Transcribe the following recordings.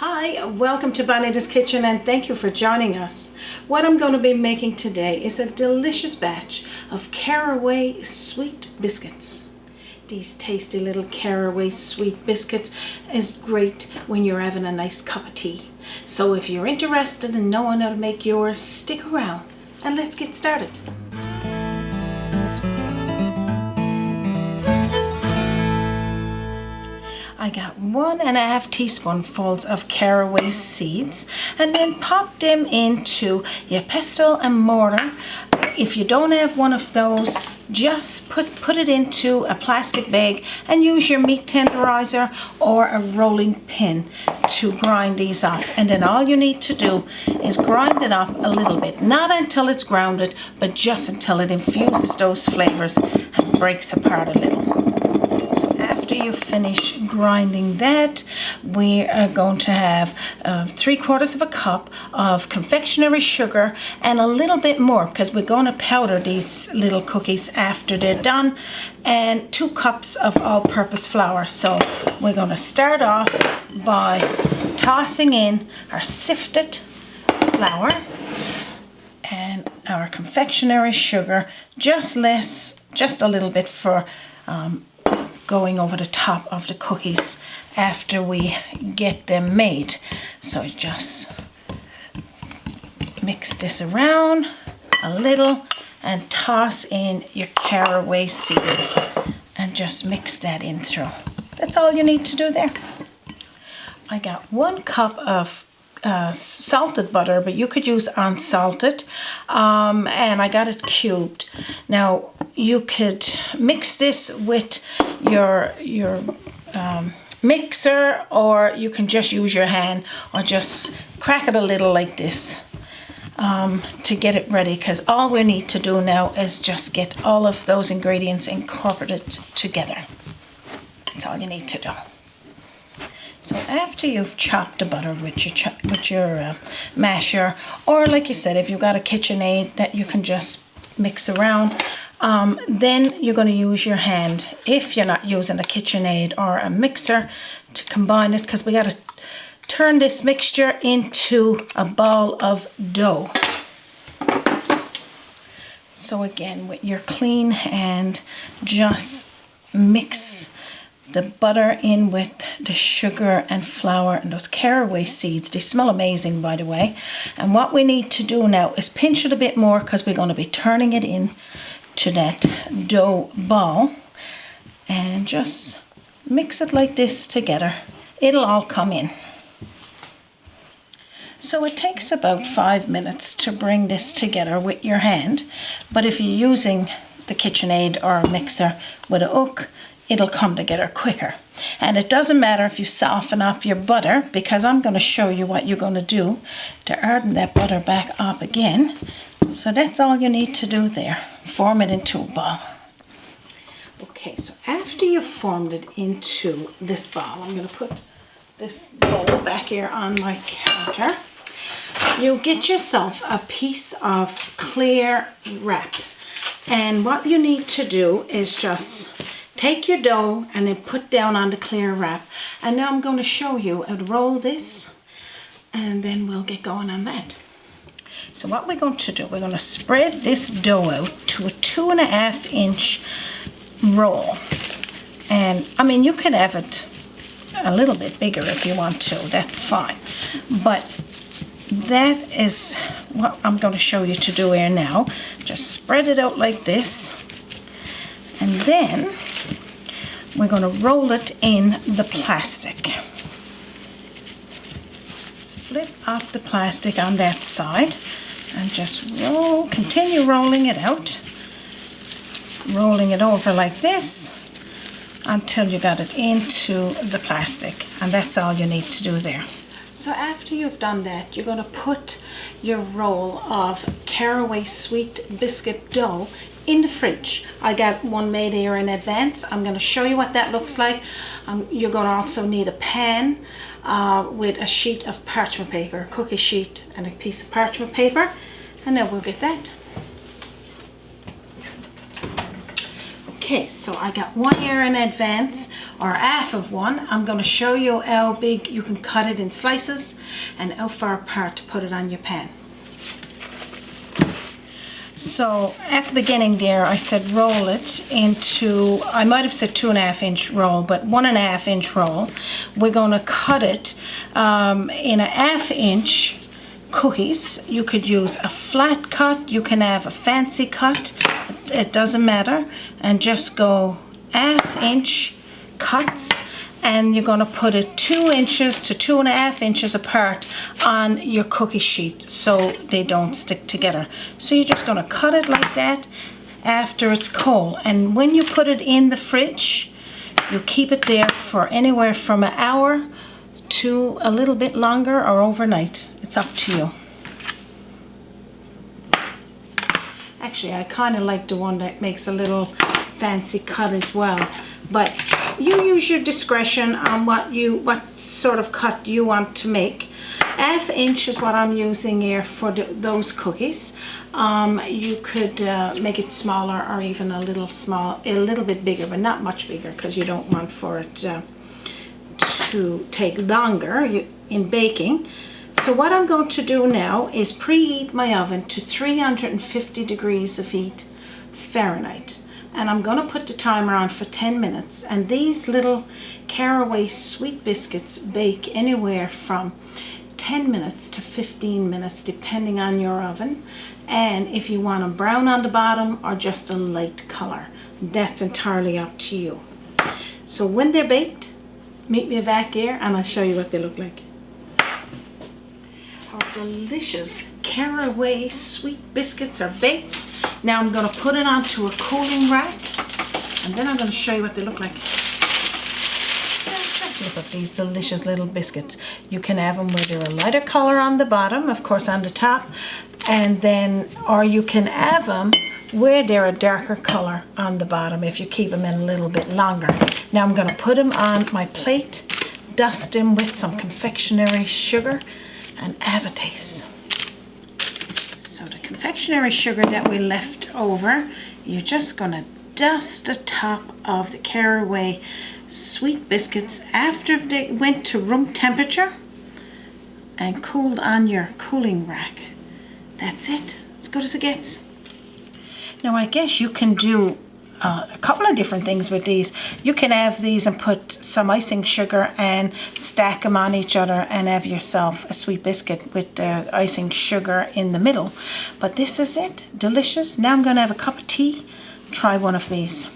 Hi, welcome to Bonita's Kitchen and thank you for joining us. What I'm going to be making today is a delicious batch of caraway sweet biscuits. These tasty little caraway sweet biscuits is great when you're having a nice cup of tea. So if you're interested in knowing how to make yours, stick around and let's get started. I got 1.5 teaspoonfuls of caraway seeds and then pop them into your pestle and mortar. If you don't have one of those, just put it into a plastic bag and use your meat tenderizer or a rolling pin to grind these up. And then all you need to do is grind it up a little bit, not until it's grounded, but just until it infuses those flavors and breaks apart a little. After you finish grinding that, we are going to have 3/4 cup of confectionary sugar and a little bit more because we're going to powder these little cookies after they're done, and 2 cups of all-purpose flour. So we're going to start off by tossing in our sifted flour and our confectionary sugar, just a little bit for going over the top of the cookies after we get them made. So just mix this around a little and toss in your caraway seeds and just mix that in through. That's all you need to do there. I got 1 cup of salted butter, but you could use unsalted, and I got it cubed. Now you could mix this with your mixer, or you can just use your hand or just crack it a little like this to get it ready, because all we need to do now is just get all of those ingredients incorporated together. That's all you need to do. So after you've chopped the butter with your masher, or like you said, if you've got a KitchenAid that you can just mix around, then you're going to use your hand if you're not using a KitchenAid or a mixer to combine it, because we got to turn this mixture into a ball of dough. So again, with your clean hand, just mix the butter in with the sugar and flour and those caraway seeds. They smell amazing, by the way. And what we need to do now is pinch it a bit more, because we're going to be turning it in to that dough ball, and just mix it like this together. It'll all come in. So it takes about 5 minutes to bring this together with your hand, but if you're using the KitchenAid or a mixer with a hook, it'll come together quicker. And it doesn't matter if you soften up your butter, because I'm going to show you what you're going to do to harden that butter back up again. So that's all you need to do there. Form it into a ball. Okay, so after you've formed it into this ball, I'm going to put this bowl back here on my counter. You get yourself a piece of clear wrap. And what you need to do is just take your dough and then put down on the clear wrap. And now I'm going to show you how to roll this, and then we'll get going on that. So what we're going to do, we're going to spread this dough out to a 2.5 inch roll. And I mean, you can have it a little bit bigger if you want to, that's fine. But that is what I'm going to show you to do here now. Just spread it out like this. And then we're going to roll it in the plastic. Flip off the plastic on that side and just continue rolling it out. Rolling it over like this until you got it into the plastic. And that's all you need to do there. So after you've done that, you're going to put your roll of caraway sweet biscuit dough in the fridge. I got one made here in advance. I'm going to show you what that looks like. You're going to also need a pan with a sheet of parchment paper, a cookie sheet and a piece of parchment paper, and then we'll get that. Okay, so I got one here in advance, or half of one. I'm going to show you how big you can cut it in slices and how far apart to put it on your pan. So at the beginning there I said roll it into, I might have said 2.5 inch roll, but 1.5 inch roll. We're going to cut it in a 1/2 inch cookies. You could use a flat cut, you can have a fancy cut, it doesn't matter, and just go 1/2 inch cuts, and you're going to put it 2 inches to 2.5 inches apart on your cookie sheet so they don't stick together. So you're just going to cut it like that after it's cold, and when you put it in the fridge, you keep it there for anywhere from an hour to a little bit longer, or overnight. It's up to you. Actually, I kind of like the one that makes a little fancy cut as well, but you use your discretion on what sort of cut you want to make. 1/2 inch is what I'm using here for those cookies. You could make it smaller, or even a little bit bigger, but not much bigger, because you don't want for it to take longer in baking. So what I'm going to do now is preheat my oven to 350 degrees of heat Fahrenheit. And I'm going to put the timer on for 10 minutes. And these little Caraway Sweet Biscuits bake anywhere from 10 minutes to 15 minutes, depending on your oven. And if you want them brown on the bottom or just a light color, that's entirely up to you. So when they're baked, meet me back here and I'll show you what they look like. Our delicious Caraway Sweet Biscuits are baked. Now I'm going to put it onto a cooling rack, and then I'm going to show you what they look like. Just look at these delicious little biscuits. You can have them where they're a lighter color on the bottom, of course on the top, and then, or you can have them where they're a darker color on the bottom if you keep them in a little bit longer. Now I'm going to put them on my plate, dust them with some confectionery sugar, and have a taste. So the confectionery sugar that we left over, you're just going to dust the top of the Caraway Sweet Biscuits after they went to room temperature and cooled on your cooling rack. That's it. As good as it gets. Now I guess you can do a couple of different things with these. You can have these and put some icing sugar and stack them on each other and have yourself a sweet biscuit with the icing sugar in the middle. But this is it. Delicious. Now I'm going to have a cup of tea. Try one of these.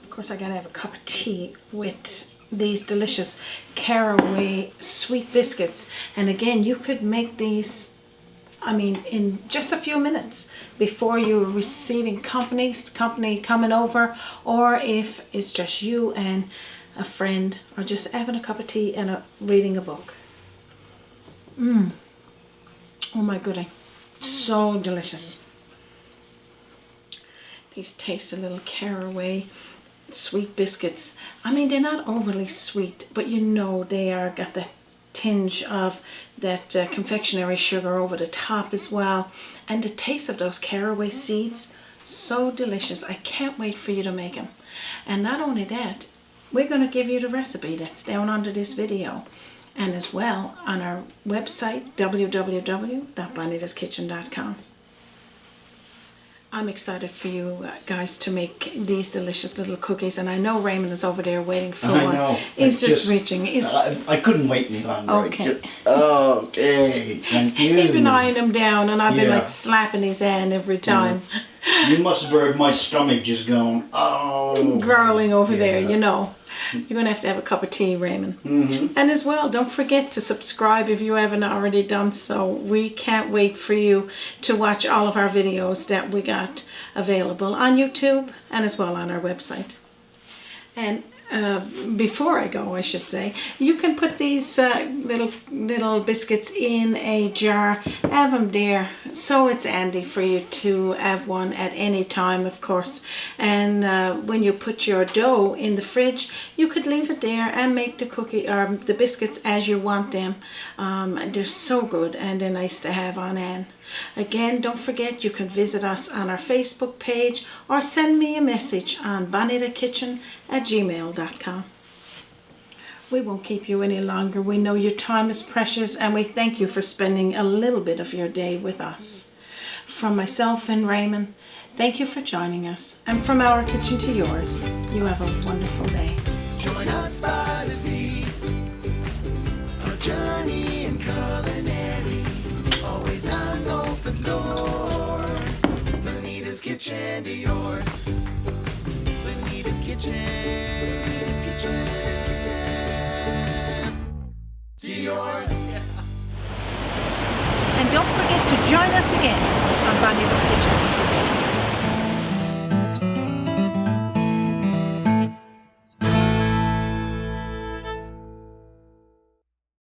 Of course, I'm going to have a cup of tea with these delicious Caraway Sweet Biscuits. And again, you could make these, I mean, in just a few minutes before you're receiving company coming over, or if it's just you and a friend, or just having a cup of tea and reading a book. Oh my goodness, so delicious. These taste a little Caraway Sweet Biscuits. I mean, they're not overly sweet, but you know they are got that tinge of that confectionery sugar over the top as well, and the taste of those caraway seeds, so delicious. I can't wait for you to make them. And not only that, we're going to give you the recipe that's down under this video, and as well on our website www.bonitaskitchen.com. I'm excited for you guys to make these delicious little cookies, and I know Raymond is over there waiting for one. I know. He's just reaching. I couldn't wait any longer. Okay. Okay, thank you. He's been eyeing him down, and I've been like slapping his hand every time. You must have heard my stomach just going, oh. Growling over there, you know. You're going to have a cup of tea, Raymond. And as well, don't forget to subscribe if you haven't already done so. We can't wait for you to watch all of our videos that we got available on YouTube and as well on our website. And before I go, I should say, you can put these little biscuits in a jar, have them there, so it's handy for you to have one at any time, of course. And when you put your dough in the fridge, you could leave it there and make the cookie or the biscuits as you want them. They're so good and they're nice to have on hand. Again, don't forget you can visit us on our Facebook page or send me a message on bonitakitchen@gmail.com. We won't keep you any longer. We know your time is precious and we thank you for spending a little bit of your day with us. From myself and Raymond, thank you for joining us. And from our kitchen to yours, you have a wonderful day. Join us by the sea, a journey in culinary, always an open door. Bonita's kitchen to yours. Bonita's kitchen to yours. And don't forget to join us again on Bonita's Kitchen.